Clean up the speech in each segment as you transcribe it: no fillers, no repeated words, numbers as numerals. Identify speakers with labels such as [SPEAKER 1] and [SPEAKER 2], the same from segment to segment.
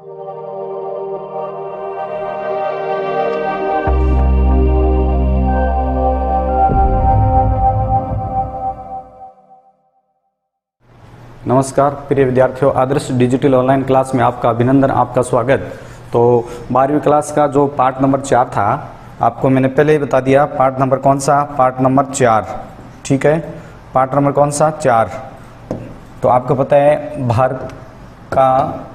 [SPEAKER 1] नमस्कार प्रिय विद्यार्थियों, आदर्श डिजिटल ऑनलाइन क्लास में आपका अभिनंदन, आपका स्वागत। तो 12वीं क्लास का जो पार्ट नंबर 4 था, आपको मैंने पहले ही बता दिया। पार्ट नंबर कौन सा? Part number 4। ठीक है, पार्ट नंबर कौन सा? 4। तो आपको पता है भारत का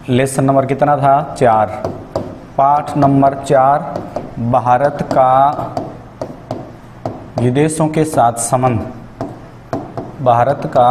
[SPEAKER 1] लेसन नंबर कितना था? 4। पार्ट नंबर 4, भारत का विदेशों के साथ संबंध। भारत का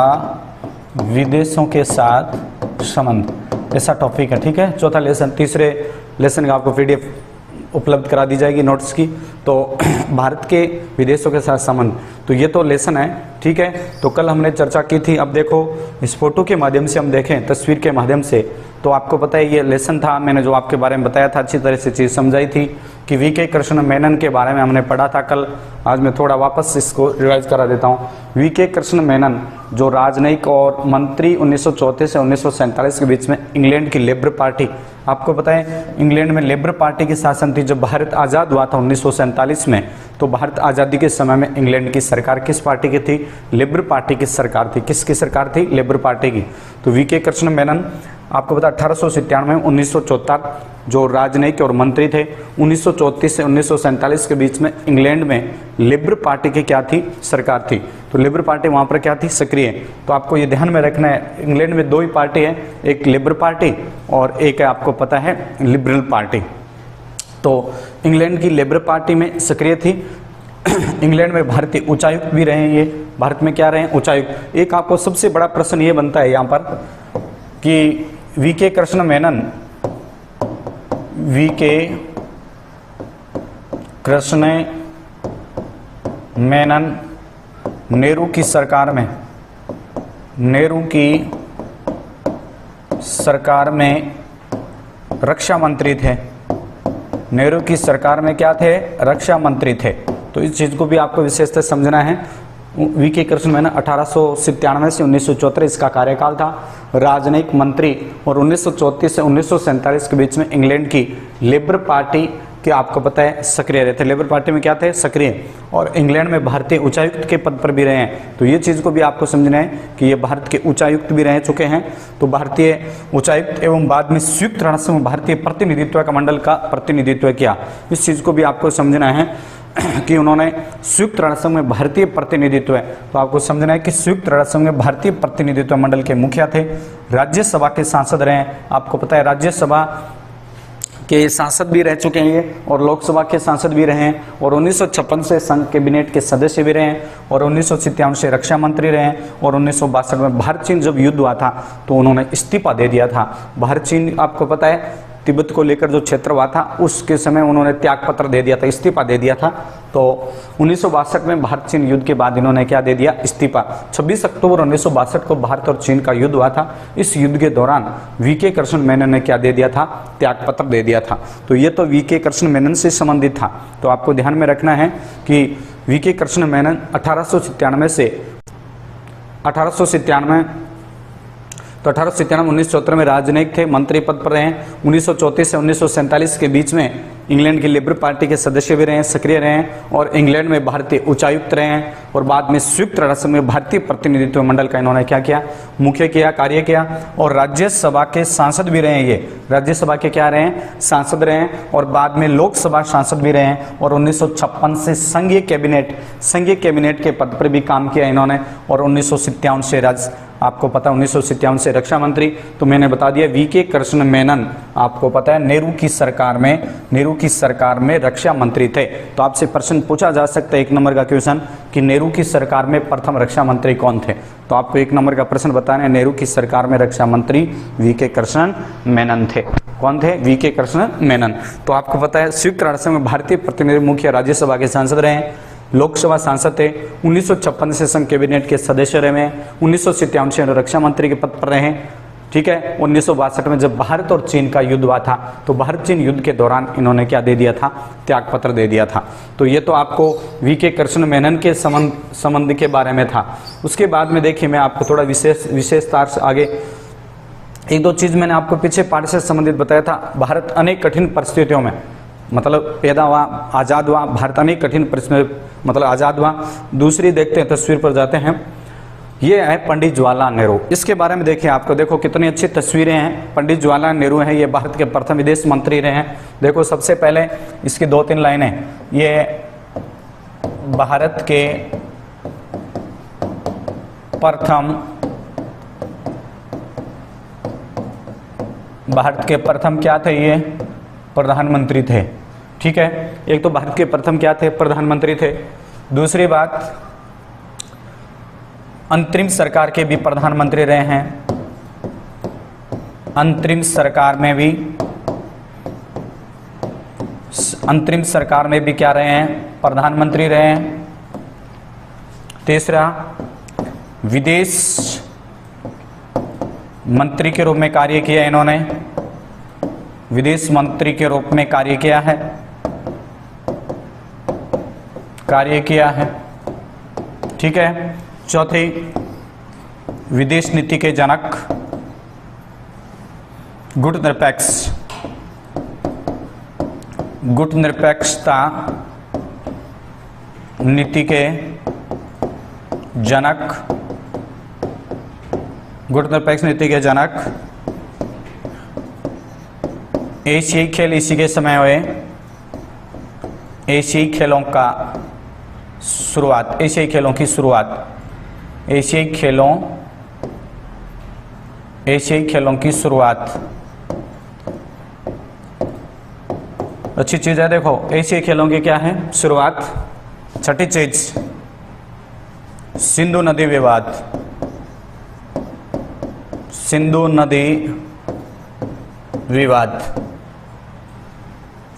[SPEAKER 1] विदेशों के साथ संबंध, ऐसा टॉपिक है। ठीक है, चौथा लेसन, तीसरे लेसन का आपको पीडीएफ उपलब्ध करा दी जाएगी नोट्स की। तो भारत के विदेशों के साथ संबंध, तो ये तो लेसन है। ठीक है, तो कल हमने चर्चा की थी। अब देखो इस फोटो के माध्यम से हम देखें, तस्वीर के माध्यम से, तो आपको पता है ये लेसन था। मैंने जो आपके बारे में बताया था, अच्छी तरह से चीज़ समझाई थी कि वीके कृष्ण मेनन के बारे में हमने पढ़ा था कल। आज मैं थोड़ा वापस इसको रिवाइज करा देता हूँ। वीके कृष्ण मेनन जो राजनयिक और मंत्री 1934 से 1947 के बीच में इंग्लैंड की लेबर पार्टी, आपको पता है इंग्लैंड में लेबर पार्टी की शासन थी। जब भारत आज़ाद हुआ था 1947 में, तो भारत आज़ादी के समय में इंग्लैंड की सरकार किस पार्टी की थी? लेबर पार्टी की सरकार थी। किसकी सरकार थी? लेबर पार्टी की। तो वीके कृष्ण मेनन आपको पता 1897 में 1974 जो राजनयिक और मंत्री थे, 1934 से 1947 के बीच में इंग्लैंड में लेबर पार्टी की क्या थी? सरकार थी। तो लेबर पार्टी वहाँ पर क्या थी? सक्रिय। तो आपको ये ध्यान में रखना है, इंग्लैंड में 2 ही पार्टी है, एक लेबर पार्टी और एक है आपको पता है लिबरल पार्टी। तो इंग्लैंड की लेबर पार्टी में सक्रिय थी। इंग्लैंड में भारतीय उच्चायुक्त भी रहे। ये भारत में क्या रहे? उच्चायुक्त। एक आपको सबसे बड़ा प्रश्न ये बनता है यहाँ पर कि वीके कृष्ण मेनन, वीके कृष्ण मेनन नेहरू की सरकार में, नेहरू की सरकार में रक्षा मंत्री थे। नेहरू की सरकार में क्या थे? रक्षा मंत्री थे। तो इस चीज को भी आपको विशेषतः समझना है। वीके कृष्ण मेनन 1897 से 1974 इसका कार्यकाल था, राजनयिक मंत्री, और 1934 से 1947 के बीच में इंग्लैंड की लेबर पार्टी के आपको पता है सक्रिय रहे थे। लेबर पार्टी में क्या थे? सक्रिय। और इंग्लैंड में भारतीय उच्चायुक्त के पद पर भी रहे हैं। तो ये चीज़ को भी आपको समझना है कि ये भारत के उच्चायुक्त भी रह चुके हैं। तो भारतीय उच्चायुक्त एवं बाद में संयुक्त राष्ट्र संघ में भारतीय प्रतिनिधित्व का मंडल का प्रतिनिधित्व किया। इस चीज़ को भी आपको समझना है कि उन्होंने संयुक्त राष्ट्र संघ में भारतीय प्रतिनिधित्व है। तो आपको समझना है कि संयुक्त राष्ट्र संघ में भारतीय प्रतिनिधित्व मंडल के मुखिया थे। राज्यसभा के सांसद रहे हैं। आपको पता है राज्यसभा के सांसद भी रह चुके हैं ये, और लोकसभा के सांसद भी रहे हैं। और 1956 से संघ कैबिनेट के सदस्य भी रहे हैं, और 1957 से रक्षा मंत्री रहे हैं। और 1962 में भारत चीन जब युद्ध हुआ था तो उन्होंने इस्तीफा दे दिया था। भारत चीन आपको पता है तिब्बत को लेकर जो क्षेत्र हुआ था उसके समय उन्होंने त्याग पत्र दे दिया था, इस्तीफा दे दिया था। तो 1962 में भारत चीन युद्ध के बाद इन्होंने क्या दे दिया? इस्तीफा। 26 अक्टूबर 1962 को भारत और चीन का युद्ध हुआ था। इस युद्ध के दौरान वीके कृष्ण मेनन ने क्या दे दिया था? त्याग पत्र दे दिया था। तो ये तो वीके कृष्ण मेनन से संबंधित था। तो आपको ध्यान में रखना है कि वीके कृष्ण मेनन 1897 से 1974 में राजनयिक थे, मंत्री पद पर रहे। 1934 से 1947 के बीच में इंग्लैंड की लेबर पार्टी के सदस्य भी रहे हैं, सक्रिय रहे हैं। और इंग्लैंड में भारतीय उच्चायुक्त रहे हैं। और बाद में संयुक्त राष्ट्र में भारतीय प्रतिनिधित्व मंडल का इन्होंने क्या किया? मुख्य किया, कार्य किया। और राज्यसभा के सांसद भी रहे हैं। ये राज्यसभा के क्या रहे हैं? सांसद रहे हैं। और बाद में लोकसभा सांसद भी रहे हैं। और 1956 से संघीय कैबिनेट के पद पर भी काम किया इन्होंने। और 1957 से आपको पता है 1957 से रक्षा मंत्री। तो मैंने बता दिया वीके कृष्ण मेनन आपको पता है नेहरू की सरकार में रक्षा मंत्री थे। तो आपसे प्रश्न पूछा जा सकता है 1 नंबर का क्वेश्चन कि नेहरू की सरकार में प्रथम रक्षा मंत्री कौन थे? तो आपको 1 नंबर का प्रश्न बताना है, नेहरू की सरकार में रक्षा मंत्री वीके कृष्ण मेनन थे। कौन थे? वीके कृष्ण मेनन। तो आपको पता है संयुक्त राष्ट्र में भारतीय प्रतिनिधि मुख्य राज्यसभा के सांसद रहे हैं, लोकसभा सांसद थे। 1956 से संघ कैबिनेट के सदस्य रहे हैं। 1957 से रक्षा मंत्री के पद पर रहे हैं। ठीक है। 1962 में जब भारत और चीन का युद्ध हुआ था तो भारत चीन युद्ध के दौरान इन्होंने क्या दे दिया था? त्याग पत्र दे दिया था। तो ये तो आपको वीके कृष्ण मेनन के संबंध के बारे में था। उसके बाद में देखिए मैं आपको थोड़ा विशेषता से आगे एक दो चीज मैंने आपको पीछे पाठ से संबंधित बताया था। भारत अनेक कठिन परिस्थितियों में मतलब पैदा हुआ, आज़ाद हुआ। भारत अनेक कठिन परिस्थितियों मतलब आज़ाद हुआ। दूसरी देखते हैं, तस्वीर पर जाते हैं। ये है पंडित जवाहरलाल नेहरू। इसके बारे में देखिए, आपको देखो कितनी अच्छी तस्वीरें हैं। पंडित जवाहरलाल नेहरू हैं, ये भारत के प्रथम विदेश मंत्री रहे हैं। देखो सबसे पहले इसकी 2-3 लाइनें, ये भारत के प्रथम क्या थे, ये प्रधानमंत्री थे। ठीक है, एक तो भारत के प्रथम क्या थे, प्रधानमंत्री थे। दूसरी बात, अंतरिम सरकार के भी प्रधानमंत्री रहे हैं। अंतरिम सरकार में भी क्या रहे हैं, प्रधानमंत्री रहे हैं। तीसरा, विदेश मंत्री के रूप में कार्य किया इन्होंने, विदेश मंत्री के रूप में कार्य किया है। ठीक है। चौथी, विदेश नीति के जनक, गुटनिरपेक्षता नीति के जनक, गुटनिरपेक्ष नीति के जनक। एशियाई खेल इसी के समय हुए, एशियाई खेलों की शुरुआत, एशियाई खेलों की शुरुआत अच्छी चीज है। देखो एशियाई खेलों की क्या है शुरुआत। छठी चीज, सिंधु नदी विवाद, सिंधु नदी विवाद।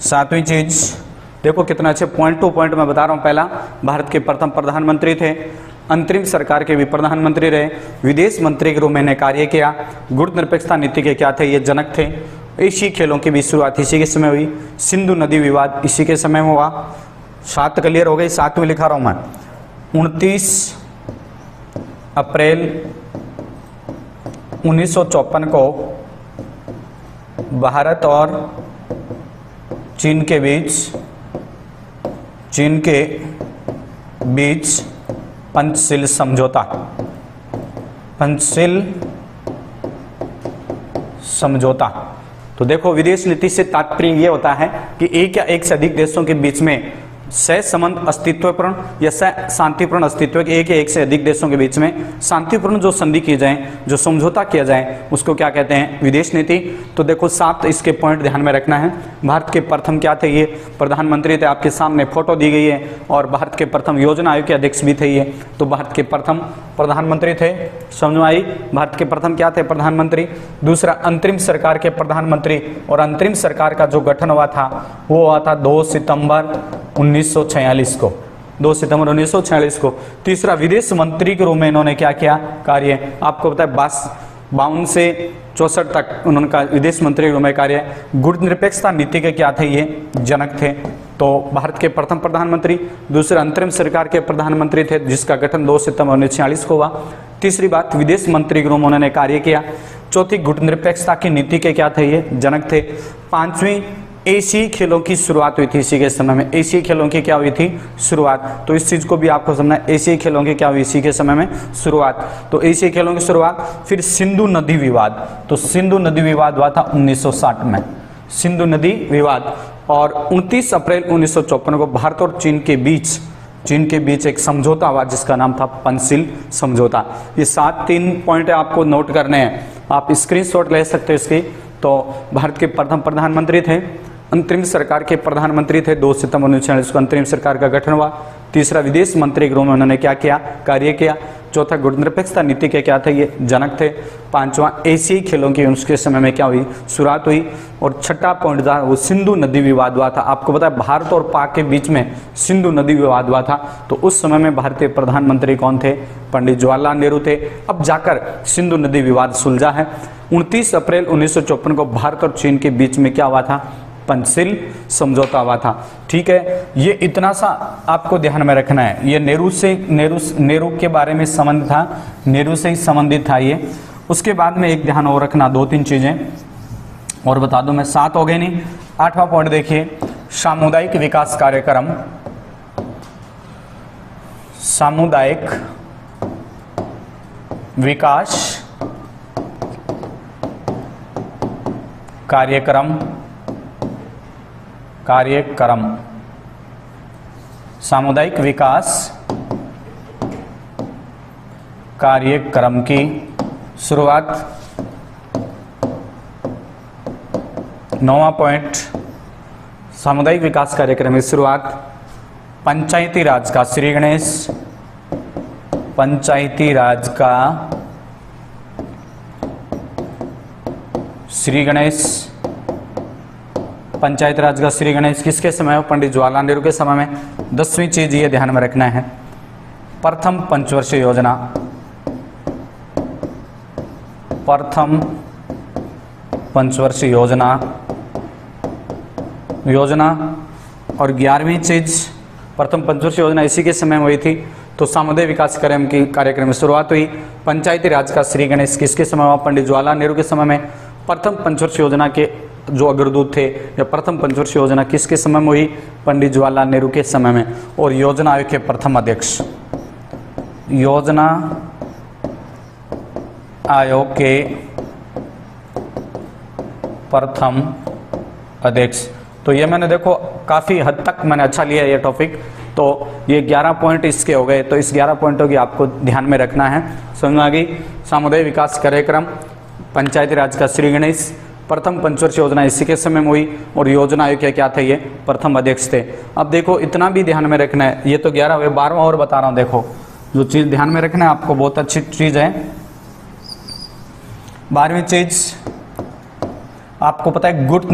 [SPEAKER 1] सातवीं चीज, देखो कितना अच्छे पॉइंट टू पॉइंट मैं बता रहा हूं। पहला, भारत के प्रथम प्रधानमंत्री थे, अंतरिम सरकार के भी प्रधानमंत्री रहे, विदेश मंत्री के रूप में कार्य किया, गुटनिरपेक्षता नीति के क्या थे, ये जनक थे। एशियाई खेलों की भी शुरुआत इसी के समय हुई, सिंधु नदी विवाद इसी के समय में हुआ। 7 क्लियर हो गई, 7वीं लिखा रहा हूं मैं। 29 अप्रैल 1954 को भारत और चीन के बीच पंचशील समझौता। तो देखो विदेश नीति से तात्पर्य ये होता है कि एक या एक से अधिक देशों के बीच में सहसंबंध अस्तित्वपूर्ण या शांतिपूर्ण अस्तित्व, एक या एक से अधिक देशों के बीच में शांतिपूर्ण जो संधि की जाए, जो समझौता किया जाए, उसको क्या कहते हैं, विदेश नीति। तो देखो 7 इसके पॉइंट ध्यान में रखना है। भारत के प्रथम क्या थे, ये प्रधानमंत्री थे, आपके सामने फोटो दी गई है। और भारत के प्रथम योजना आयोग के अध्यक्ष भी थे ये, तो भारत के प्रथम प्रधानमंत्री थे। समझ में आई, भारत के प्रथम क्या थे, प्रधानमंत्री। दूसरा, अंतरिम सरकार के प्रधानमंत्री, और अंतरिम सरकार का जो गठन हुआ था वो हुआ था 2 सितंबर 1946 को, 2 सितंबर 1946 को। तीसरा, विदेश मंत्री के रूप में इन्होंने क्या किया, कार्य। आपको पता है 52 से 64 तक उन्होंने का विदेश मंत्री के रूप में कार्य। गुटनिरपेक्षता नीति के क्या थे, ये जनक थे। तो भारत के प्रथम प्रधानमंत्री। दूसरे, अंतरिम सरकार के प्रधानमंत्री थे, जिसका गठन 2 सितंबर 1946 को हुआ। तीसरी बात, विदेश मंत्री के रूप में उन्होंने कार्य किया। चौथी, गुटनिरपेक्षता की नीति के क्या थे, ये जनक थे। 5वीं, एशियाई खेलों की शुरुआत हुई थी इसी के समय में। एशियाई खेलों की क्या हुई थी, शुरुआत। तो इस चीज को भी आपको समझना है, एशियाई खेलों की क्या हुई इसी के समय में, शुरुआत। तो एशियाई खेलों की शुरुआत। फिर सिंधु नदी विवाद, तो सिंधु नदी विवाद हुआ था 1960 में, सिंधु नदी विवाद। और 29 अप्रैल 1954 को भारत और चीन के बीच एक समझौता हुआ, जिसका नाम था पंचशील समझौता। ये 3 पॉइंट आपको नोट करने हैं, आप स्क्रीनशॉट ले सकते हो इसकी। तो भारत के प्रथम प्रधानमंत्री थे, अंतरिम सरकार के प्रधानमंत्री थे, 2 सितंबर 1946 को अंतरिम सरकार का गठन हुआ। तीसरा, विदेश मंत्री के रूप में उन्होंने क्या किया, कार्य किया। चौथा, गुटनिरपेक्षता नीति के क्या थे, ये जनक थे। 5वां, एशियाई खेलों की उसके समय में क्या हुई, शुरुआत हुई। और छठा पॉइंट था वो सिंधु नदी विवाद हुआ था। आपको पता है भारत और पाक के बीच में सिंधु नदी विवाद हुआ था। तो उस समय में भारतीय प्रधानमंत्री कौन थे, पंडित जवाहरलाल नेहरू थे। अब जाकर सिंधु नदी विवाद सुलझा है। 29 अप्रैल 1954 को भारत और चीन के बीच में क्या हुआ था, पंचशील समझौता हुआ था। ठीक है, ये इतना सा आपको ध्यान में रखना है। ये नेहरू के बारे में संबंध था, नेहरू से ही संबंधित था ये। उसके बाद में एक ध्यान और रखना, 2-3 चीजें और बता दूं मैं, 7 हो गए नहीं। 8वां पॉइंट देखिए, सामुदायिक विकास कार्यक्रम, सामुदायिक विकास कार्यक्रम, सामुदायिक विकास कार्यक्रम की शुरुआत। 9वां पॉइंट, सामुदायिक विकास कार्यक्रम की शुरुआत पंचायती राज का, श्री गणेश, पंचायती राज का श्री गणेश, पंचायत राज का श्री गणेश किसके समय में? पंडित जवाहरलाल नेहरू के समय में। 10वीं चीज ये ध्यान में रखना है, प्रथम पंचवर्षीय योजना, प्रथम पंचवर्षीय योजना और 11वीं चीज, प्रथम पंचवर्षीय योजना इसी के समय में हुई थी, तो सामुदायिक विकास कार्यक्रम की शुरुआत हुई। पंचायती राज का श्री गणेश किसके समय हुआ? पंडित जवाहरलाल नेहरू के समय में। प्रथम पंचवर्षीय योजना के जो अग्रदूत थे, या प्रथम पंचवर्षीय योजना किसके समय में हुई? पंडित जवाहरलाल नेहरू के समय में। और योजना आयोग के प्रथम अध्यक्ष, योजना आयोग के प्रथम अध्यक्ष। तो ये मैंने देखो काफी हद तक मैंने अच्छा लिया ये टॉपिक, तो ये 11 पॉइंट इसके हो गए। तो इस 11 पॉइंटों की आपको ध्यान में रखना है। समझ में आ गई? सामुदायिक विकास कार्यक्रम, पंचायती राज का श्री गणेश, प्रथम पंचवर्षीय योजना इसी के समय में हुई, और योजना आयोग के क्या थे? ये प्रथम अध्यक्ष थे। अब देखो इतना भी ध्यान में रखना है, ये तो 11 हुए, 12वां और बता रहा हूँ। देखो जो चीज ध्यान में रखना है आपको, बहुत अच्छी चीज है। 12वीं चीज आपको पता है, गुट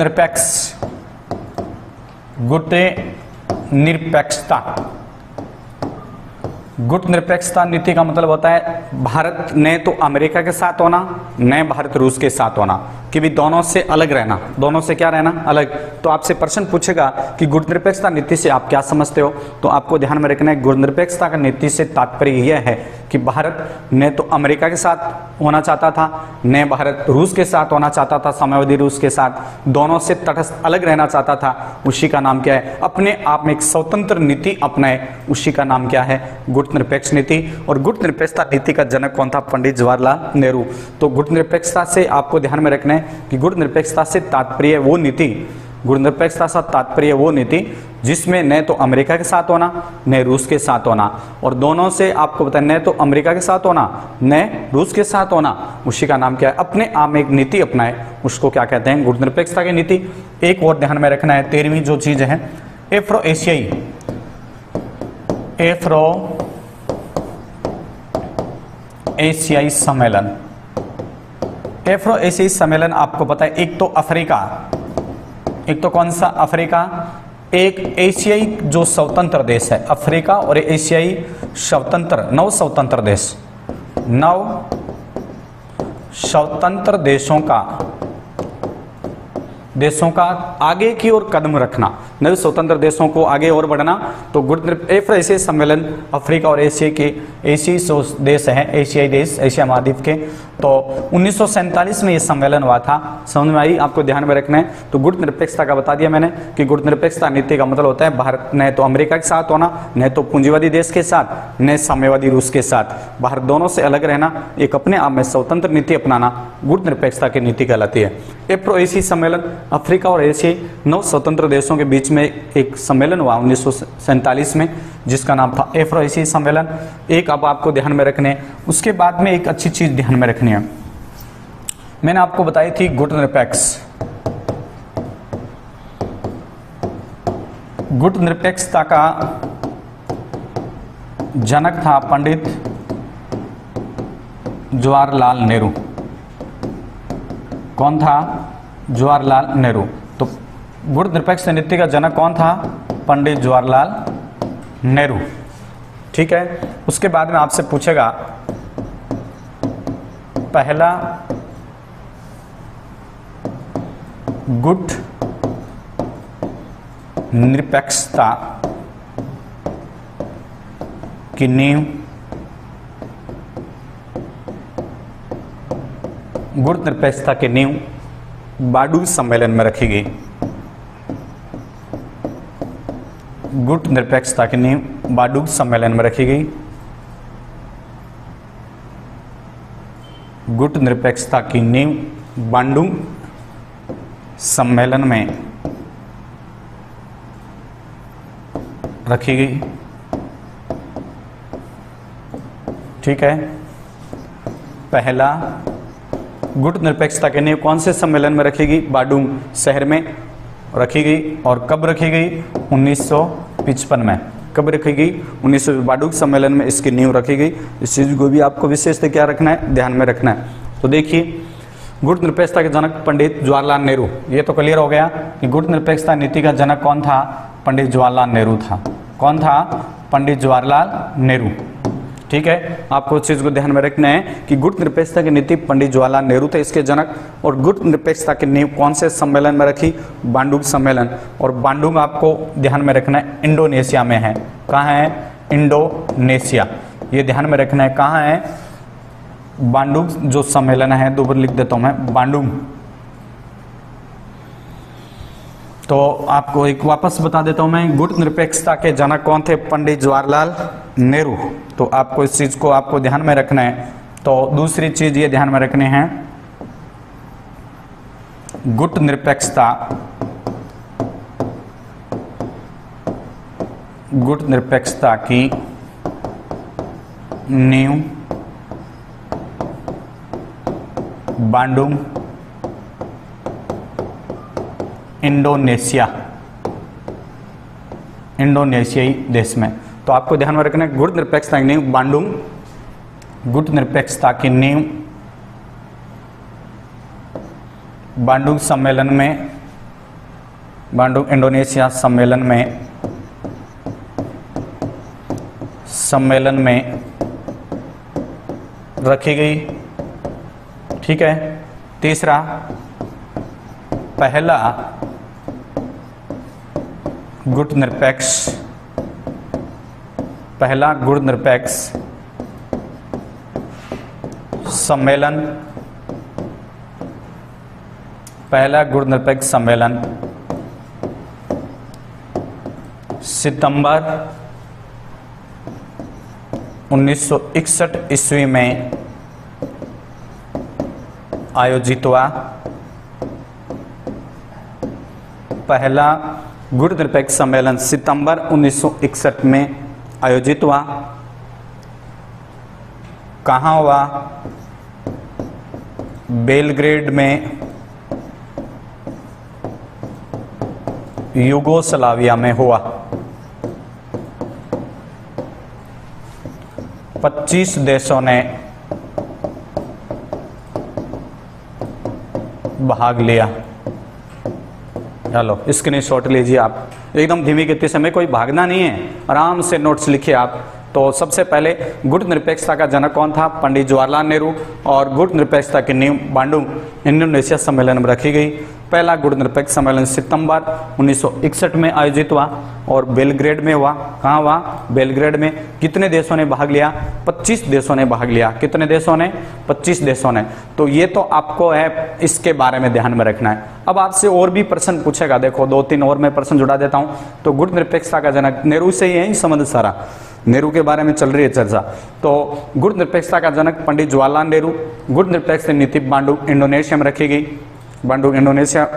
[SPEAKER 1] निरपेक्षता नीति का मतलब होता है भारत ने तो अमेरिका के साथ होना, न भारत रूस के साथ होना, कि भी दोनों से अलग रहना, दोनों से क्या रहना? अलग। तो आपसे प्रश्न पूछेगा कि गुट निरपेक्षता नीति से आप क्या समझते हो? तो आपको ध्यान में रखना है, गुट निरपेक्षता का नीति से तात्पर्य यह है कि भारत न तो अमेरिका के साथ होना चाहता था, न भारत रूस के साथ होना चाहता था, साम्यवादी रूस के साथ, दोनों से तटस्थ अलग रहना चाहता था। उसी का नाम क्या है? अपने आप में एक स्वतंत्र नीति अपनाए, उसी का नाम क्या है? गुट निरपेक्ष नीति। और गुट निरपेक्षता नीति का जनक कौन था? पंडित जवाहरलाल नेहरू। तो गुट निरपेक्षता से आपको ध्यान में रखना है कि गुट निरपेक्षता से तात्पर्य वो नीति, गुट निरपेक्षता से तात्पर्य वो नीति जिसमें न तो अमेरिका के साथ होना, न रूस के साथ होना, और दोनों से आपको पता है न तो अमेरिका के साथ होना, न रूस के साथ होना, उसी का नाम क्या है? अपने आप में एक नीति अपनाए, उसको क्या कहते हैं? गुट निरपेक्षता की नीति। एक और ध्यान में रखना है, 13वीं जो चीज है, एफ्रो एशियाई सम्मेलन। एफ्रो एशियाई सम्मेलन आपको पता है, एक तो अफ्रीका, एक तो कौन सा? अफ्रीका, एक एशियाई जो स्वतंत्र देश है, अफ्रीका और एशियाई स्वतंत्र, 9 स्वतंत्र देश, 9 स्वतंत्र देशों का आगे की ओर कदम रखना, नए स्वतंत्र देशों को आगे और बढ़ना। तो गुट निरपेक्ष एशियाई सम्मेलन अफ्रीका और एशिया के एशियाई देश हैं, एशियाई देश, एशिया महाद्वीप के। तो 1947 में ये सम्मेलन हुआ था। समझ में आई? आपको ध्यान में रखना है। तो गुट निरपेक्षता का बता दिया मैंने कि गुट निरपेक्षता नीति का मतलब होता है भारत न तो अमेरिका के साथ होना, न तो पूंजीवादी देश के साथ, न साम्यवादी रूस के साथ, भारत दोनों से अलग रहना, एक अपने आप में स्वतंत्र नीति अपनाना, गुट निरपेक्षता की नीति कहलाती है। एफ्रो एशियाई सम्मेलन अफ्रीका और एशियाई 9 स्वतंत्र देशों के बीच में एक सम्मेलन हुआ 1947 में, जिसका नाम था एफ्रो एशियाई सम्मेलन। एक अब आपको ध्यान में रखने, उसके बाद में एक अच्छी चीज ध्यान में रखनी है, मैंने आपको बताई थी गुट निरपेक्षता का जनक था पंडित जवाहरलाल नेहरू। कौन था? जवाहरलाल नेहरू। तो गुट निरपेक्ष नीति का जनक कौन था? पंडित जवाहरलाल नेहरू। ठीक है। उसके बाद में आपसे पूछेगा पहला गुट निरपेक्षता की नींव गुट निरपेक्षता की नींव बाडूग सम्मेलन में रखी गई। गुट निरपेक्षता की नींव बाडूग सम्मेलन में रखी गई। गुट निरपेक्षता की नींव बांडुंग सम्मेलन में रखी गई। ठीक है, पहला गुट निरपेक्षता की नींव कौन से सम्मेलन में रखी गई? बाडुंग शहर में रखी गई। और कब रखी गई? 1955 में। कब रखी गई? 1900 बाडुंग सम्मेलन में इसकी नींव रखी गई। इस चीज को भी आपको विशेष क्या रखना है, ध्यान में रखना है। तो देखिए, गुट निरपेक्षता के जनक पंडित जवाहरलाल नेहरू, ये तो क्लियर हो गया कि गुट निरपेक्षता नीति का जनक कौन था? पंडित जवाहरलाल नेहरू था। कौन था? पंडित जवाहरलाल नेहरू। ठीक है, आपको इस चीज को ध्यान में रखना है कि गुट निरपेक्षता की नीति पंडित जवाहरलाल नेहरू थे इसके जनक। और गुट निरपेक्षता की नींव कौन से सम्मेलन में रखी? बांडुंग सम्मेलन। और बांडुंग आपको ध्यान में रखना है इंडोनेशिया में है। कहाँ है? इंडोनेशिया। ये ध्यान में रखना है कहाँ है? बांडुंग जो सम्मेलन है, दो बार लिख देता हूं मैं, बांडुंग। तो आपको एक वापस बता देता हूं मैं, गुट निरपेक्षता के जनक कौन थे? पंडित जवाहरलाल नेहरू। तो आपको इस चीज को आपको ध्यान में रखना है। तो दूसरी चीज ये ध्यान में रखनी है, गुट निरपेक्षता की नींव बांडुंग इंडोनेशियाई देश में। तो आपको ध्यान में रखना है गुट निरपेक्षता की नींव बांडुंग, गुट निरपेक्षता की नींव बांडुंग सम्मेलन में, बांडुंग इंडोनेशिया सम्मेलन में रखी गई। ठीक है, तीसरा, पहला गुट निरपेक्ष सम्मेलन, पहला गुट निरपेक्ष सम्मेलन सितंबर 1961 ईस्वी में आयोजित हुआ। पहला गुट निरपेक्ष सम्मेलन सितंबर 1961 में आयोजित हुआ। कहाँ हुआ? बेलग्रेड में, यूगोस्लाविया में हुआ। 25 देशों ने भाग लिया। चलो स्क्रीनशॉट लीजिए आप, एकदम धीमी गति से, हमें कोई भागना नहीं है, आराम से नोट्स लिखिए आप। तो सबसे पहले गुट निरपेक्षता का जनक कौन था? पंडित जवाहरलाल नेहरू। और गुट निरपेक्षता की नींव बांडुंग इंडोनेशिया सम्मेलन में रखी गई। पहला गुट निरपेक्ष सम्मेलन सितंबर 1961 में आयोजित हुआ और बेलग्रेड में हुआ। कहाँ हुआ? बेलग्रेड में। कितने देशों ने भाग लिया? 25 देशों ने भाग लिया। कितने देशों ने? 25 देशों ने। तो ये तो आपको है, इसके बारे में ध्यान में रखना है। अब आपसे और भी प्रश्न पूछेगा, देखो 2-3 और मैं प्रश्न जुड़ा देता हूँ। तो गुट निरपेक्षता का जनक नेहरू से ही है संबंध सारा, नेहरू के बारे में चल रही है चर्चा। तो गुट निरपेक्षता का जनक पंडित जवाहरलाल नेहरू। गुट निरपेक्ष नीति बांडुंग इंडोनेशिया में रखी गई, बांडुंग इंडोनेशिया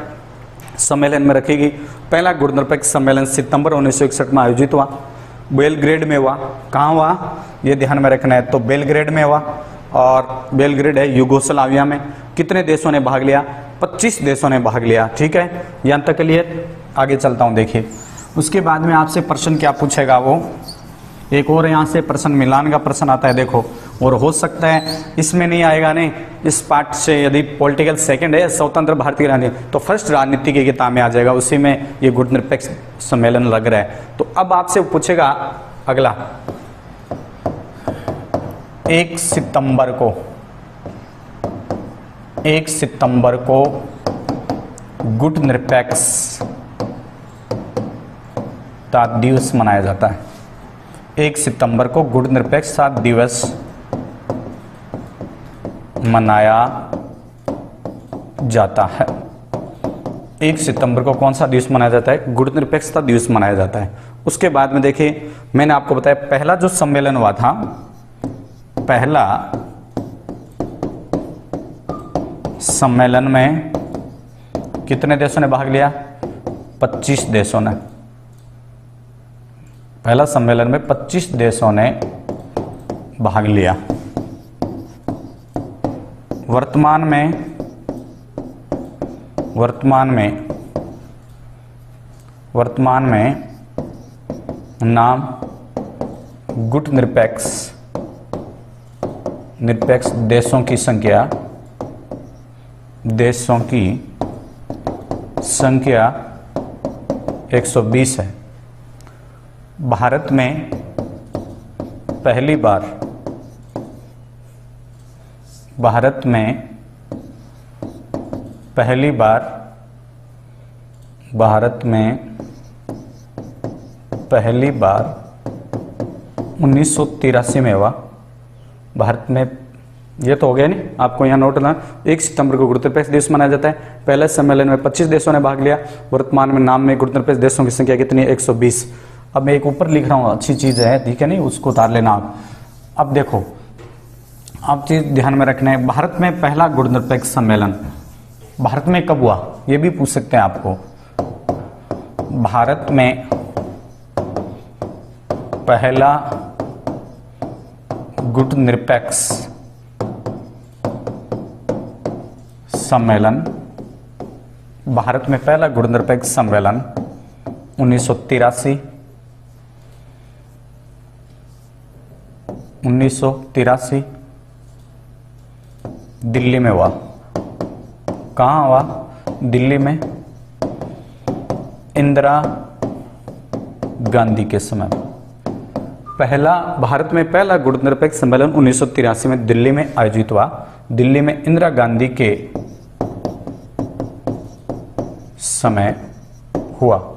[SPEAKER 1] सम्मेलन में रखी गई। पहला गुट निरपेक्ष सम्मेलन सितंबर 1961 में आयोजित हुआ, बेलग्रेड में हुआ। कहाँ हुआ? ये ध्यान में रखना है। तो बेलग्रेड में हुआ, और बेलग्रेड है यूगोस्लाविया में। कितने देशों ने भाग लिया? 25 देशों ने भाग लिया। ठीक है, यहाँ तक क्लियर? आगे चलता हूँ, देखिए उसके बाद में आपसे प्रश्न क्या पूछेगा, वो एक और यहाँ से प्रश्न मिलान का प्रश्न आता है, देखो। और हो सकता है इसमें नहीं आएगा, नहीं इस पार्ट से, यदि पॉलिटिकल सेकंड है स्वतंत्र भारतीय राजनीति, तो फर्स्ट राजनीति की किताब में आ जाएगा, उसी में ये गुट निरपेक्ष सम्मेलन लग रहा है। तो अब आपसे पूछेगा अगला, 1 सितंबर को गुट निरपेक्षता दिवस मनाया जाता है। 1 सितंबर को गुट निरपेक्षता दिवस मनाया जाता है। 1 सितंबर को कौन सा दिवस मनाया जाता है? गुटनिरपेक्षता दिवस मनाया जाता है। उसके बाद में देखिए, मैंने आपको बताया पहला जो सम्मेलन हुआ था, पहला सम्मेलन में कितने देशों ने भाग लिया? 25 देशों ने। पहला सम्मेलन में 25 देशों ने भाग लिया। वर्तमान में नाम गुटनिरपेक्ष देशों की संख्या 120 है। भारत में पहली बार पहली बार 1983 में हुआ। भारत में ये तो हो गया नहीं, आपको यहाँ नोट करना। 1 सितंबर को गुटनिरपेक्ष दिवस मनाया जाता है। पहले सम्मेलन में 25 देशों ने भाग लिया। वर्तमान में नाम में गुटनिरपेक्ष देशों की संख्या कितनी है? 120। अब मैं एक ऊपर लिख रहा हूँ, अच्छी चीज है, ठीक है नहीं, उसको उतार लेना आप। अब देखो, आप चीज ध्यान में रखना है, भारत में पहला गुटनिरपेक्ष सम्मेलन भारत में कब हुआ? ये भी पूछ सकते हैं आपको। भारत में पहला गुटनिरपेक्ष सम्मेलन 1983 दिल्ली में हुआ। कहाँ हुआ? दिल्ली में, इंदिरा गांधी के समय। भारत में पहला गुटनिरपेक्ष सम्मेलन 1983 में दिल्ली में आयोजित हुआ। दिल्ली में इंदिरा गांधी के समय हुआ।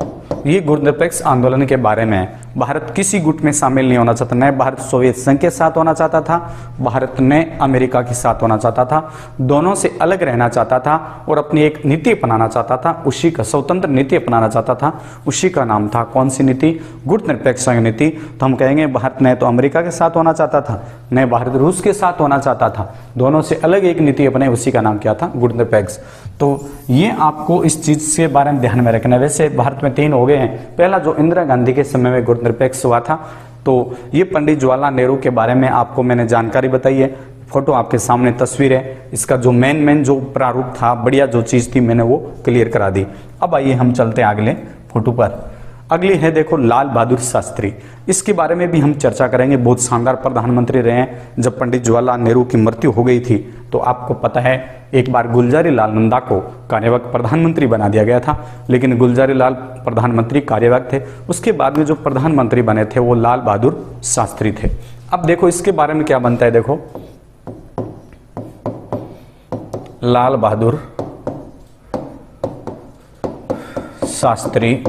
[SPEAKER 1] ये गुटनिरपेक्ष आंदोलन के बारे में है। भारत किसी गुट में शामिल नहीं होना चाहता, न भारत सोवियत संघ के साथ होना चाहता था, भारत ने अमेरिका के साथ होना चाहता था, दोनों से अलग रहना चाहता था और अपनी एक नीति अपनाना चाहता था। उसी का स्वतंत्र नीति अपनाना चाहता था, उसी का नाम था कौन सी नीति? गुटनिरपेक्ष नीति। तो हम कहेंगे भारत न तो अमेरिका के साथ होना चाहता था, न भारत रूस के साथ होना चाहता था, दोनों से अलग एक नीति अपने, उसी का नाम क्या था? गुटनिरपेक्ष। तो ये आपको इस चीज के बारे में ध्यान में रखना है। वैसे भारत में 3 हो गए हैं। पहला जो इंदिरा गांधी के समय में गुटनिरपेक्ष हुआ था, तो ये पंडित जवाहरलाल नेहरू के बारे में आपको मैंने जानकारी बताई है। फोटो आपके सामने, तस्वीर है, इसका जो मेन जो प्रारूप था, बढ़िया जो चीज थी, मैंने वो क्लियर करा दी। अब आइए हम चलते हैं अगले फोटो पर। अगली है देखो लाल बहादुर शास्त्री। इसके बारे में भी हम चर्चा करेंगे। बहुत शानदार प्रधानमंत्री रहे हैं। जब पंडित जवाहरलाल नेहरू की मृत्यु हो गई थी तो आपको पता है एक बार गुलजारी लाल नंदा को कार्यवाहक प्रधानमंत्री बना दिया गया था, लेकिन गुलजारी लाल प्रधानमंत्री कार्यवाहक थे। उसके बाद में जो प्रधानमंत्री बने थे वो लाल बहादुर शास्त्री थे। अब देखो इसके बारे में क्या बनता है। देखो लाल बहादुर शास्त्री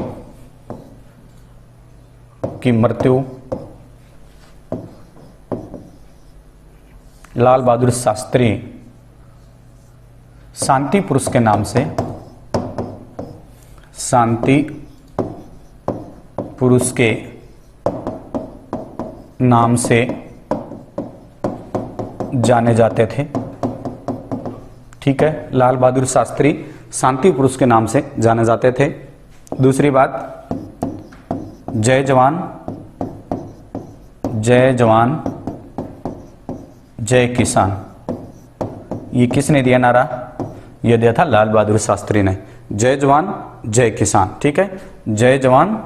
[SPEAKER 1] की मृत्यु। लाल बहादुर शास्त्री शांति पुरुष के नाम से, शांति पुरुष के नाम से जाने जाते थे। ठीक है, लाल बहादुर शास्त्री शांति पुरुष के नाम से जाने जाते थे। दूसरी बात, जय जवान जय किसान, ये किसने दिया नारा? ये दिया था लाल बहादुर शास्त्री ने। जय जवान जय किसान, ठीक है, जय जवान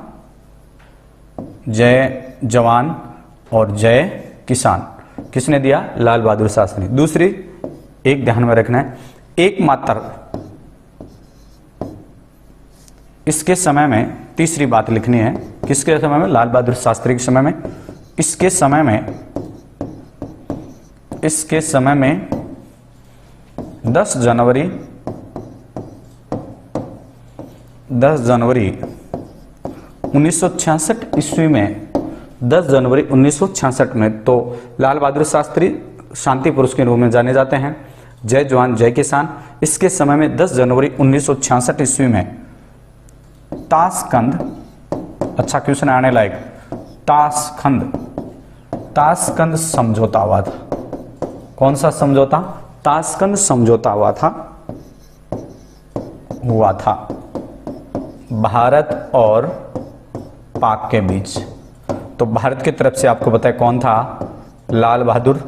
[SPEAKER 1] और जय किसान किसने दिया? लाल बहादुर शास्त्री। दूसरी एक ध्यान में रखना है, एकमात्र इसके समय में, तीसरी बात लिखनी है, किसके समय में? लाल बहादुर शास्त्री के समय में। इसके समय में 10 जनवरी 1966 ईस्वी में, 10 जनवरी 1966 में तो लाल बहादुर शास्त्री शांति पुरुष के रूप में जाने जाते हैं। जय जवान जय किसान। इसके समय में 10 जनवरी 1966 ईस्वी में ताशकंद, अच्छा क्वेश्चन आने लायक, ताशकंद समझौता हुआ था। कौन सा समझौता? ताशकंद समझौता हुआ था भारत और पाक के बीच। तो भारत की तरफ से आपको पता है कौन था? लाल बहादुर,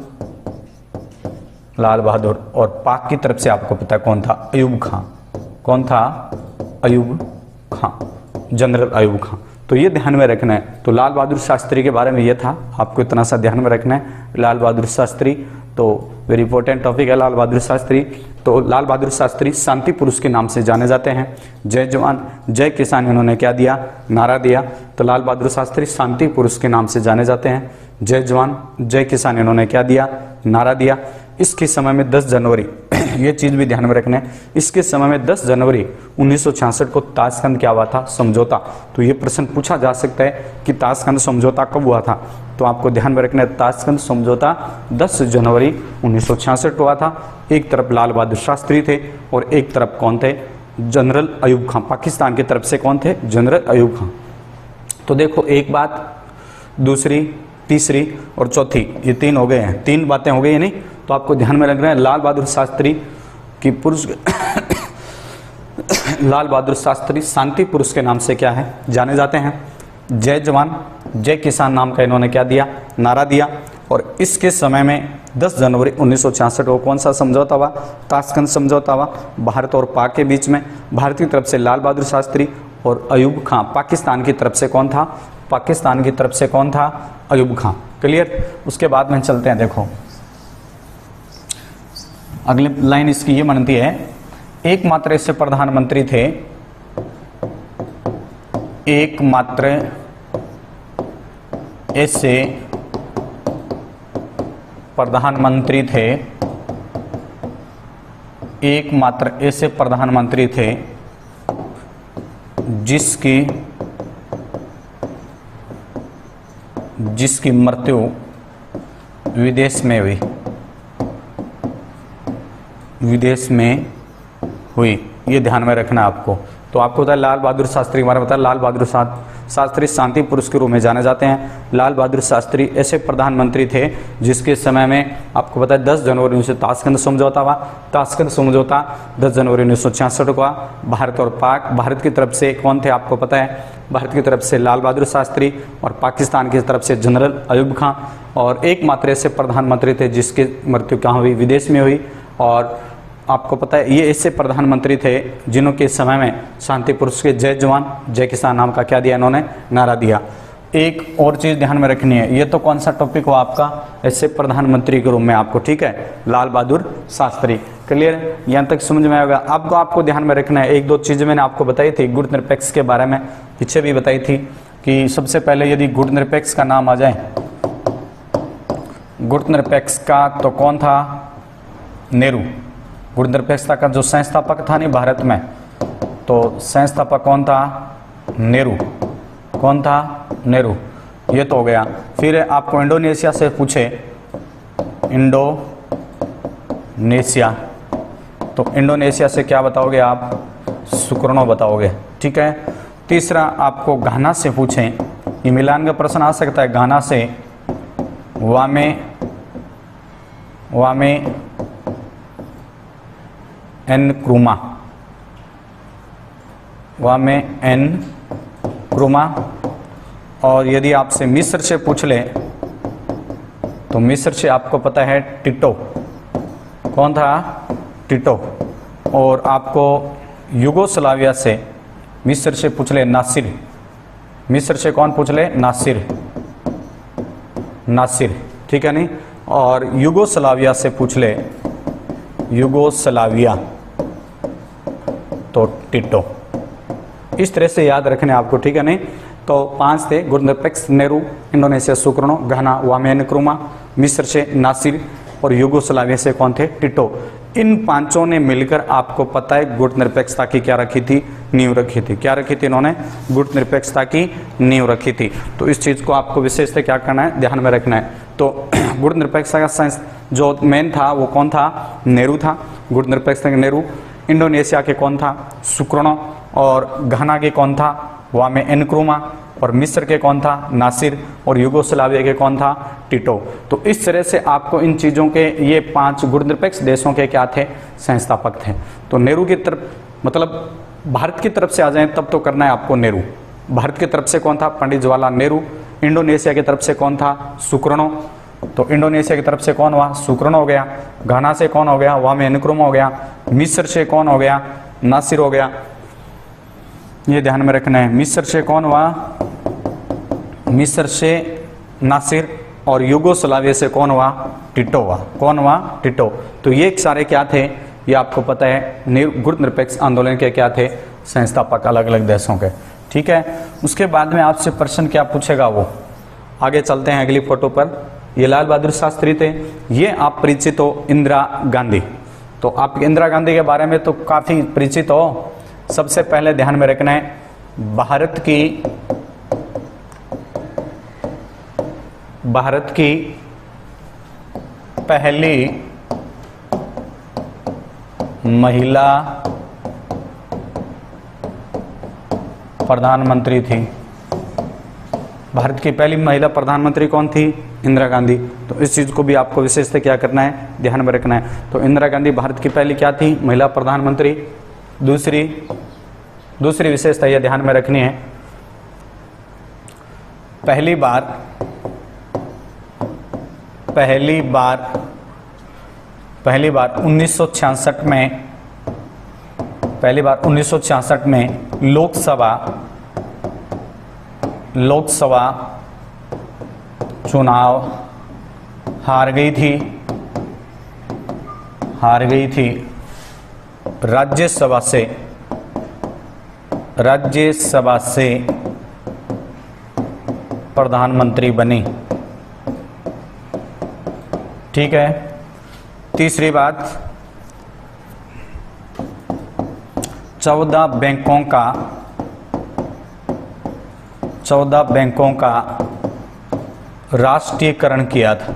[SPEAKER 1] और पाक की तरफ से आपको पता है कौन था? अयूब खां। कौन था? अयूब खां, जनरल अयूब खां। तो ये ध्यान में रखना है। तो लाल बहादुर शास्त्री के बारे में ये था, आपको इतना सा ध्यान में रखना है। लाल बहादुर शास्त्री तो वेरी इंपॉर्टेंट टॉपिक है लाल बहादुर शास्त्री। तो लाल बहादुर शास्त्री शांति पुरुष के नाम से जाने जाते हैं। जय जवान जय किसान इन्होंने क्या दिया? नारा दिया। तो लाल बहादुर शास्त्री शांति पुरुष के नाम से जाने जाते हैं। जय जवान जय किसान इन्होंने क्या दिया? नारा दिया। इसके समय में 10 जनवरी ये चीज भी ध्यान में रखना है, इसके समय में 10 जनवरी 1966 को ताशकंद क्या हुआ था? समझौता। तो ये प्रश्न पूछा जा सकता है कि ताशकंद समझौता कब हुआ था? तो आपको ध्यान में रखना है, ताशकंद समझौता 10 जनवरी 1966 हुआ था। एक तरफ लाल बहादुर शास्त्री थे और एक तरफ कौन थे? जनरल अयूब खां। पाकिस्तान की तरफ से कौन थे? जनरल अयूब खां। तो देखो एक बात, दूसरी, तीसरी और चौथी, ये 3 हो गए हैं, 3 बातें हो गई है नहीं। तो आपको ध्यान में रख रहे हैं लाल बहादुर शास्त्री की पुरुष लाल बहादुर शास्त्री शांति पुरुष के नाम से क्या है? जाने जाते हैं। जय जवान जय किसान नाम का इन्होंने क्या दिया? नारा दिया। और इसके समय में 10 जनवरी 1966 को कौन सा समझौता हुआ? ताशकंद समझौता हुआ भारत और पाक के बीच में। भारत की तरफ से लाल बहादुर शास्त्री और अयूब खां। पाकिस्तान की तरफ से कौन था? पाकिस्तान की तरफ से कौन था? अयूब खां। क्लियर? उसके बाद में चलते हैं, देखो अगली लाइन इसकी ये बनती है, एकमात्र ऐसे प्रधानमंत्री थे, एकमात्र ऐसे प्रधानमंत्री थे, एकमात्र ऐसे प्रधानमंत्री थे जिसकी मृत्यु विदेश में हुई। ये ध्यान में रखना आपको। तो आपको पता है लाल बहादुर शास्त्री के बारे में, लाल बहादुर शास्त्री शांति पुरुष के रूप में जाने जाते हैं। लाल बहादुर शास्त्री ऐसे प्रधानमंत्री थे जिसके समय में आपको पता है 10 जनवरी 1966 ताशकंद समझौता हुआ। ताशकंद समझौता 10 जनवरी 1966 को भारत और पाक। भारत की तरफ से कौन थे आपको पता है? भारत की तरफ से लाल बहादुर शास्त्री और पाकिस्तान की तरफ से जनरल अयूब खां। और एकमात्र ऐसे प्रधानमंत्री थे जिसकी मृत्यु कहाँ हुई? विदेश में हुई। और आपको पता है ये ऐसे प्रधानमंत्री थे जिन्हों के समय में शांति पुरुष के जय जवान जय किसान नाम का क्या दिया? इन्होंने नारा दिया। एक और चीज ध्यान में रखनी है, ये तो कौन सा टॉपिक हुआ आपका? ऐसे प्रधानमंत्री के रूप में आपको, ठीक है, लाल बहादुर शास्त्री। क्लियर? यहां तक समझ में आएगा। आपको ध्यान में रखना है, एक दो चीजें मैंने आपको बताई थी गुट निरपेक्ष के बारे में, पीछे भी बताई थी कि सबसे पहले यदि गुट निरपेक्ष का नाम आ जाए, गुट निरपेक्ष का तो कौन था? नेहरू। गुट निरपेक्षता का जो संस्थापक था नहीं भारत में, तो संस्थापक कौन था? नेहरू। कौन था? नेहरू। ये तो हो गया। फिर आपको इंडोनेशिया से पूछे, इंडोनेशिया, तो इंडोनेशिया से क्या बताओगे आप? सुकर्णो बताओगे, ठीक है। तीसरा आपको घाना से पूछें, ये मिलान का प्रश्न आ सकता है, घाना से वामे एन क्रुमा। और यदि आपसे मिस्र से पूछ ले तो मिस्र से आपको पता है टिटो। कौन था? टिटो। और आपको युगोस्लाविया से मिस्र से पूछ ले नासिर। मिस्र से कौन पूछ ले? नासिर, ठीक है नहीं। और युगोस्लाविया से पूछ ले, युगोस्लाविया, तो टिटो। इस तरह से याद रखने आपको, ठीक है नहीं। तो 5 थे, गुट निरपेक्ष नेहरू, इंडोनेशिया सुकर्णो, घाना वामे एन क्रुमा, मिस्र से नासिर और युगोस्लाविया से कौन थे? टिटो। इन पांचों ने मिलकर आपको पता है गुटनिरपेक्षता की क्या रखी थी, नींव रखी थी। क्या रखी थी इन्होंने? गुटनिरपेक्षता की नींव रखी थी। तो इस चीज को आपको विशेष से क्या करना है, ध्यान में रखना है। तो गुटनिरपेक्षता का साइंस जो मेन था वो कौन था? नेहरू था। गुटनिरपेक्षता के नेहरू। इंडोनेशिया के कौन था? सुकर्णो। और घाना के कौन था? वामे एनक्रुमा। और मिस्र के कौन था? नासिर। और यूगोस्लाविया के कौन था? टिटो। तो इस तरह से आपको इन चीज़ों के ये 5 गुटनिरपेक्ष देशों के क्या थे? संस्थापक थे। तो नेहरू की तरफ, मतलब भारत की तरफ से आ जाए तब तो करना है आपको नेहरू। भारत की तरफ से कौन था? पंडित जवाहरलाल नेहरू। इंडोनेशिया की तरफ से कौन था? सुकर्णो। तो इंडोनेशिया की तरफ से कौन हुआ? सुकर्णो हो गया। घाना से कौन हो गया? वामे एनक्रुमा हो गया। मिस्र से कौन हो गया? नासिर हो गया। ये ध्यान में रखना है। मिस्र से कौन हुआ? मिस्र से नासिर। और यूगोस्लाविया से कौन हुआ? टिटो हुआ। कौन हुआ? टिटो। तो ये सारे क्या थे? ये आपको पता है गुटनिरपेक्ष आंदोलन के क्या थे? संस्थापक अलग अलग देशों के। ठीक है। उसके बाद में आपसे प्रश्न क्या पूछेगा वो आगे चलते हैं अगली फोटो पर। ये लाल बहादुर शास्त्री थे। ये आप परिचित हो इंदिरा गांधी। तो आप इंदिरा गांधी के बारे में तो काफी परिचित हो। सबसे पहले ध्यान में रखना है भारत की पहली महिला प्रधानमंत्री थी। भारत की पहली महिला प्रधानमंत्री कौन थी? इंदिरा गांधी। तो इस चीज को भी आपको विशेष से क्या करना है? ध्यान में रखना है। तो इंदिरा गांधी भारत की पहली क्या थी? महिला प्रधानमंत्री। दूसरी विशेषता यह ध्यान में रखनी है, पहली बार 1966 में लोकसभा चुनाव हार गई थी। राज्यसभा से प्रधानमंत्री बनी। ठीक है। तीसरी बात, 14 बैंकों का राष्ट्रीयकरण किया था।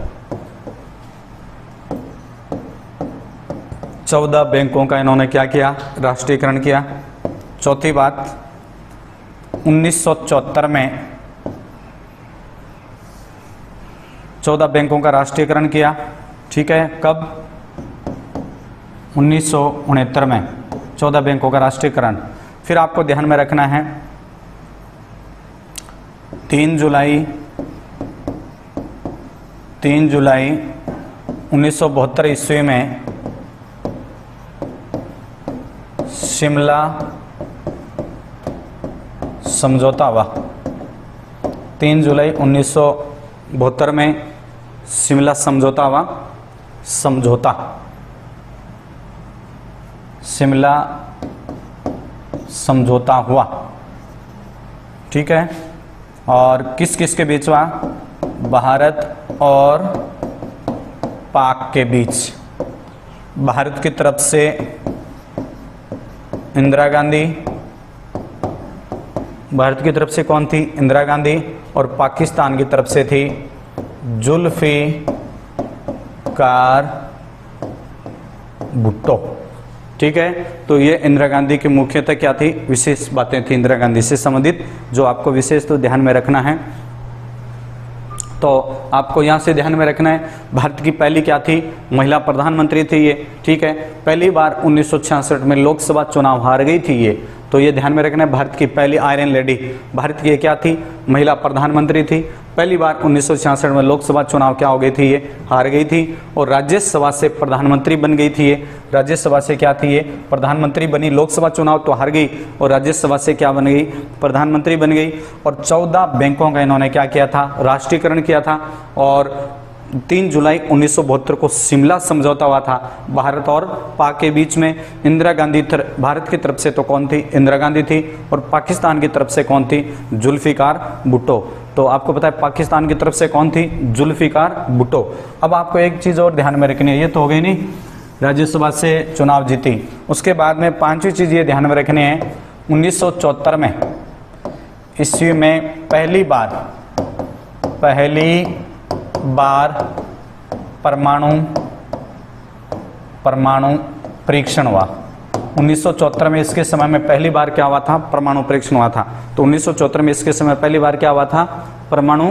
[SPEAKER 1] 14 बैंकों का इन्होंने क्या किया? राष्ट्रीयकरण किया। चौथी बात, 1974 में 14 बैंकों का राष्ट्रीयकरण किया। ठीक है। कब? 1969 में 14 बैंकों का राष्ट्रीयकरण। फिर आपको ध्यान में रखना है 3 जुलाई 1972 ईस्वी में शिमला समझौता हुआ। 3 जुलाई 1972 में शिमला समझौता हुआ। शिमला समझौता हुआ। ठीक है। और किस किस के बीच हुआ? भारत और पाक के बीच। भारत की तरफ से इंदिरा गांधी, भारत की तरफ से कौन थी? इंदिरा गांधी। और पाकिस्तान की तरफ से थी जुल्फिकार भुट्टो। ठीक है। तो ये इंदिरा गांधी की मुख्यतः क्या थी? विशेष बातें थी इंदिरा गांधी से संबंधित, जो आपको विशेष तो ध्यान में रखना है। तो आपको यहाँ से ध्यान में रखना है भारत की पहली क्या थी? महिला प्रधानमंत्री थी ये। ठीक है। पहली बार 1966 में लोकसभा चुनाव हार गई थी ये। तो ये ध्यान में रखना है भारत की पहली आयरन लेडी, भारत की क्या थी? महिला प्रधानमंत्री थी। पहली बार 1966 में लोकसभा चुनाव क्या हो गई थी? ये हार गई थी। और राज्यसभा से प्रधानमंत्री बन गई थी ये। राज्यसभा से क्या थी? ये प्रधानमंत्री बनी। लोकसभा चुनाव तो हार गई और राज्यसभा से क्या बन गई? प्रधानमंत्री बन गई। और 14 बैंकों का इन्होंने क्या किया था? राष्ट्रीयकरण किया था। और 3 जुलाई 1972 को शिमला समझौता हुआ था भारत और पाक के बीच में। इंदिरा गांधी भारत की तरफ से तो कौन थी? इंदिरा गांधी थी। और पाकिस्तान की तरफ से कौन थी? जुल्फिकार भुट्टो। तो आपको पता है पाकिस्तान की तरफ से कौन थी? जुल्फिकार भुट्टो। अब आपको एक चीज और ध्यान में रखनी है, ये तो हो गई नहीं राज्यसभा से चुनाव जीती। उसके बाद में पांचवी चीज़ ये ध्यान में रखनी है, 1974 में ईस्वी में पहली बार परमाणु परीक्षण हुआ। 1974 में इसके समय में पहली बार क्या हुआ था, परमाणु परीक्षण हुआ था। तो 1974 में इसके समय पहली बार क्या हुआ था, परमाणु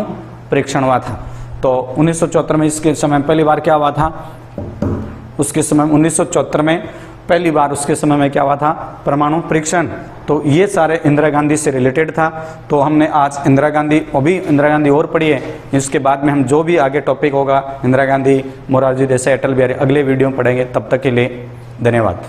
[SPEAKER 1] परीक्षण हुआ था। तो 1974 में इसके समय पहली बार क्या हुआ था, उसके समय 1974 में पहली बार उसके समय में क्या हुआ था, परमाणु परीक्षण। तो ये सारे इंदिरा गांधी से रिलेटेड था। तो हमने आज इंदिरा गांधी और पढ़ी है। इसके बाद में हम जो भी आगे टॉपिक होगा इंदिरा गांधी, मोरारजी देसाई, अटल बिहारी, अगले वीडियो में पढ़ेंगे। तब तक के लिए धन्यवाद।